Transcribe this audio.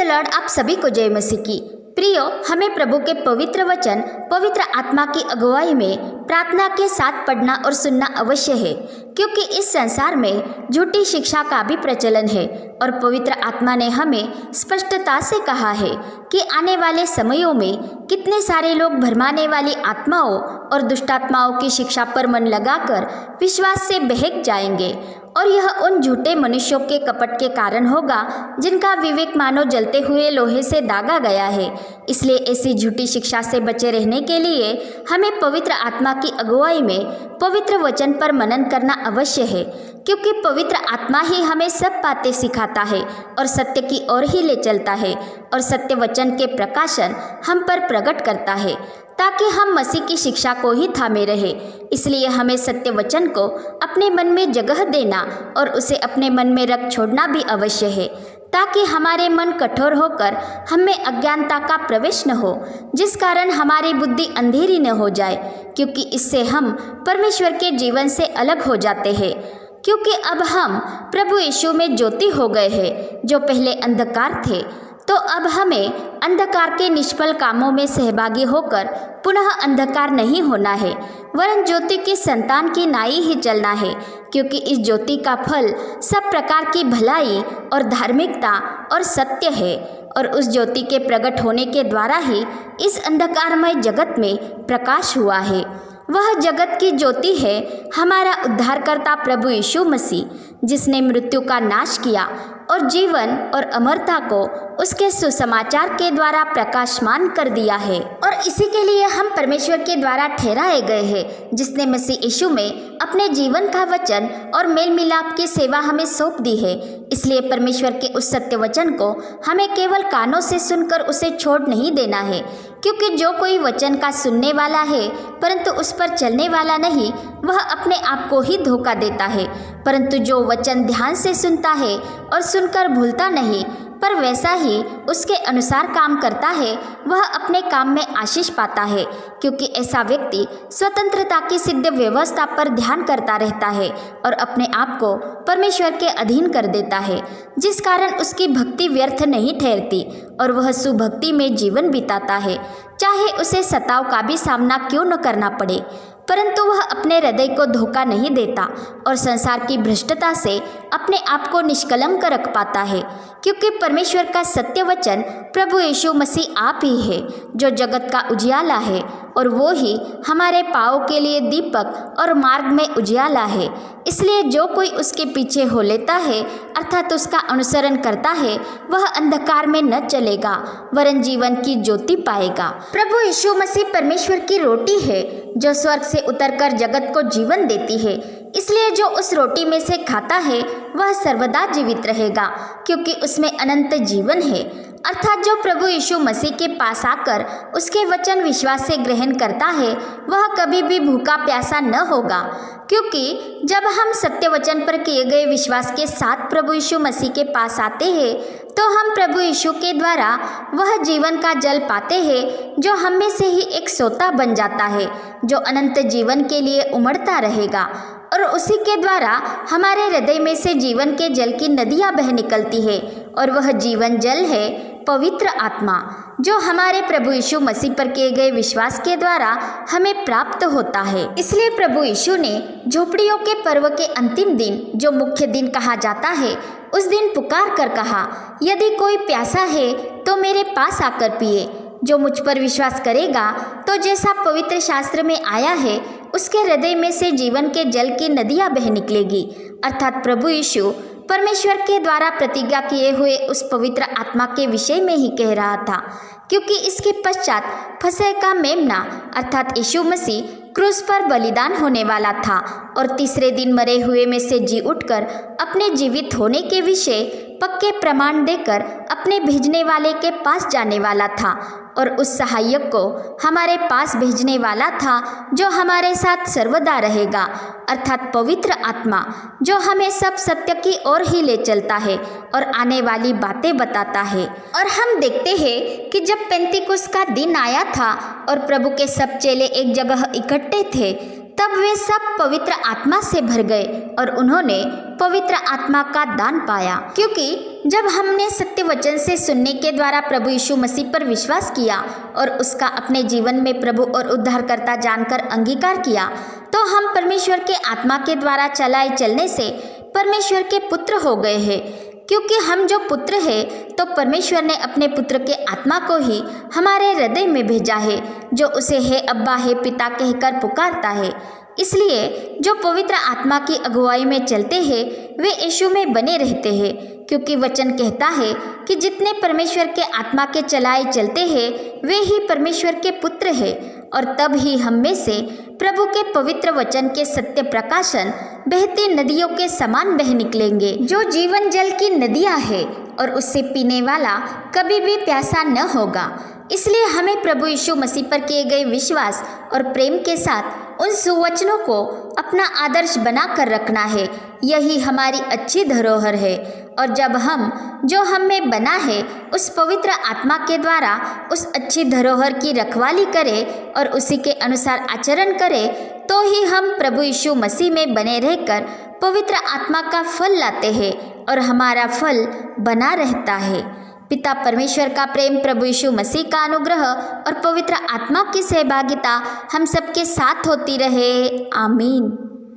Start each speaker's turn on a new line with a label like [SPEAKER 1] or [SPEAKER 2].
[SPEAKER 1] The Lord. आप सभी को जय मसीह की। प्रियो, हमें प्रभु के पवित्र वचन पवित्र आत्मा की अगुवाई में प्रार्थना के साथ पढ़ना और सुनना अवश्य है, क्योंकि इस संसार में झूठी शिक्षा का भी प्रचलन है और पवित्र आत्मा ने हमें स्पष्टता से कहा है कि आने वाले समयों में कितने सारे लोग भरमाने वाली आत्माओं और दुष्टात्माओं की शिक्षा पर मन लगाकर विश्वास से बहक जाएंगे, और यह उन झूठे मनुष्यों के कपट के कारण होगा जिनका विवेक मानो जलते हुए लोहे से दागा गया है। इसलिए ऐसी झूठी शिक्षा से बचे रहने के लिए हमें पवित्र आत्मा की अगुवाई में पवित्र वचन पर मनन करना अवश्य है, क्योंकि पवित्र आत्मा ही हमें सब बातें सिखाता है और सत्य की ओर ही ले चलता है और सत्य वचन के प्रकाशन हम पर प्रकट करता है, ताकि हम मसीह की शिक्षा को ही थामे रहे। इसलिए हमें सत्य वचन को अपने मन में जगह देना और उसे अपने मन में रख छोड़ना भी अवश्य है, ताकि हमारे मन कठोर होकर हमें अज्ञानता का प्रवेश न हो, जिस कारण हमारी बुद्धि अंधेरी न हो जाए, क्योंकि इससे हम परमेश्वर के जीवन से अलग हो जाते हैं। क्योंकि अब हम प्रभु यीशु में ज्योति हो गए हैं, जो पहले अंधकार थे, तो अब हमें अंधकार के निष्फल कामों में सहभागी होकर पुनः अंधकार नहीं होना है, वरन ज्योति की संतान की नाई ही चलना है। क्योंकि इस ज्योति का फल सब प्रकार की भलाई और धार्मिकता और सत्य है, और उस ज्योति के प्रकट होने के द्वारा ही इस अंधकारमय जगत में प्रकाश हुआ है। वह जगत की ज्योति है हमारा उद्धारकर्ता प्रभु यीशु मसीह, जिसने मृत्यु का नाश किया और जीवन और अमरता को उसके सुसमाचार के द्वारा प्रकाशमान कर दिया है। और इसी के लिए हम परमेश्वर के द्वारा ठहराए गए हैं, जिसने मसीह यीशु में अपने जीवन का वचन और मेल मिलाप की सेवा हमें सौंप दी है। इसलिए परमेश्वर के उस सत्य वचन को हमें केवल कानों से सुनकर उसे छोड़ नहीं देना है, क्योंकि जो कोई वचन का सुनने वाला है परंतु उस पर चलने वाला नहीं, वह अपने आप को ही धोखा देता है। परंतु जो वचन ध्यान से सुनता है और सुनकर भूलता नहीं, पर वैसा ही उसके अनुसार काम करता है, वह अपने काम में आशीष पाता है। क्योंकि ऐसा व्यक्ति स्वतंत्रता की सिद्ध व्यवस्था पर ध्यान करता रहता है और अपने आप को परमेश्वर के अधीन कर देता है, जिस कारण उसकी भक्ति व्यर्थ नहीं ठहरती और वह सुभक्ति में जीवन बिताता है, चाहे उसे सताव का भी सामना क्यों न करना पड़े। परंतु वह अपने हृदय को धोखा नहीं देता और संसार की भ्रष्टता से अपने आप को निष्कलंक रख पाता है, क्योंकि परमेश्वर का सत्य वचन प्रभु यीशु मसीह आप ही है, जो जगत का उजियाला है, और वो ही हमारे पाँव के लिए दीपक और मार्ग में उजियाला है। इसलिए जो कोई उसके पीछे हो लेता है, अर्थात उसका अनुसरण करता है, वह अंधकार में न चलेगा वरन जीवन की ज्योति पाएगा। प्रभु यीशु मसीह परमेश्वर की रोटी है, जो स्वर्ग से उतरकर जगत को जीवन देती है। इसलिए जो उस रोटी में से खाता है वह सर्वदा जीवित रहेगा, क्योंकि उसमें अनंत जीवन है। अर्थात जो प्रभु यीशु मसीह के पास आकर उसके वचन विश्वास से ग्रहण करता है, वह कभी भी भूखा प्यासा न होगा। क्योंकि जब हम सत्य वचन पर किए गए विश्वास के साथ प्रभु यीशु मसीह के पास आते हैं, तो हम प्रभु यीशु के द्वारा वह जीवन का जल पाते हैं, जो हम में से ही एक सोता बन जाता है, जो अनंत जीवन के लिए उमड़ता रहेगा। और उसी के द्वारा हमारे हृदय में से जीवन के जल की नदियाँ बह निकलती है, और वह जीवन जल है पवित्र आत्मा, जो हमारे प्रभु यीशु मसीह पर किए गए विश्वास के द्वारा हमें प्राप्त होता है। इसलिए प्रभु यीशु ने झोपड़ियों के पर्व के अंतिम दिन, जो मुख्य दिन कहा जाता है, उस दिन पुकार कर कहा, यदि कोई प्यासा है तो मेरे पास आकर पिए। जो मुझ पर विश्वास करेगा, तो जैसा पवित्र शास्त्र में आया है, उसके हृदय में से जीवन के जल की नदियाँ बह निकलेगी। अर्थात प्रभु यीशु परमेश्वर के द्वारा प्रतिज्ञा किए हुए उस पवित्र आत्मा के विषय में ही कह रहा था, क्योंकि इसके पश्चात फसह का मेमना अर्थात यीशु मसीह क्रूस पर बलिदान होने वाला था और तीसरे दिन मरे हुए में से जी उठकर अपने जीवित होने के विषय पक्के प्रमाण देकर अपने भेजने वाले के पास जाने वाला था, और उस सहायक को हमारे पास भेजने वाला था, जो हमारे साथ सर्वदा रहेगा, अर्थात पवित्र आत्मा, जो हमें सब सत्य की ओर ही ले चलता है और आने वाली बातें बताता है। और हम देखते हैं कि जब पेंतिकुस्त का दिन आया था और प्रभु के सब चेले एक जगह इकट्ठे थे, तब वे सब पवित्र आत्मा से भर गए और उन्होंने पवित्र आत्मा का दान पाया, क्योंकि जब हमने सत्य वचन से सुनने के द्वारा प्रभु यीशु मसीह पर विश्वास किया और उसका अपने जीवन में प्रभु और उद्धारकर्ता जानकर अंगीकार किया, तो हम परमेश्वर के आत्मा के द्वारा चलाए चलने से परमेश्वर के पुत्र हो गए हैं। क्योंकि हम जो पुत्र हैं, तो परमेश्वर ने अपने पुत्र के आत्मा को ही हमारे हृदय में भेजा है, जो उसे हे अब्बा हे पिता कहकर पुकारता है। इसलिए जो पवित्र आत्मा की अगुवाई में चलते हैं वे यीशु में बने रहते हैं, क्योंकि वचन कहता है कि जितने परमेश्वर के आत्मा के चलाए चलते हैं वे ही परमेश्वर के पुत्र हैं। और तब ही हम में से प्रभु के पवित्र वचन के सत्य प्रकाशन बहती नदियों के समान बह निकलेंगे, जो जीवन जल की नदियाँ है और उससे पीने वाला कभी भी प्यासा न होगा। इसलिए हमें प्रभु यीशु मसीह पर किए गए विश्वास और प्रेम के साथ उन सुवचनों को अपना आदर्श बना कर रखना है। यही हमारी अच्छी धरोहर है। और जब हम जो हम में बना है उस पवित्र आत्मा के द्वारा उस अच्छी धरोहर की रखवाली करें और उसी के अनुसार आचरण करें, तो ही हम प्रभु यीशु मसीह में बने रहकर पवित्र आत्मा का फल लाते हैं और हमारा फल बना रहता है। पिता परमेश्वर का प्रेम, प्रभु यीशु मसीह का अनुग्रह और पवित्र आत्मा की सहभागिता हम सबके साथ होती रहे। आमीन।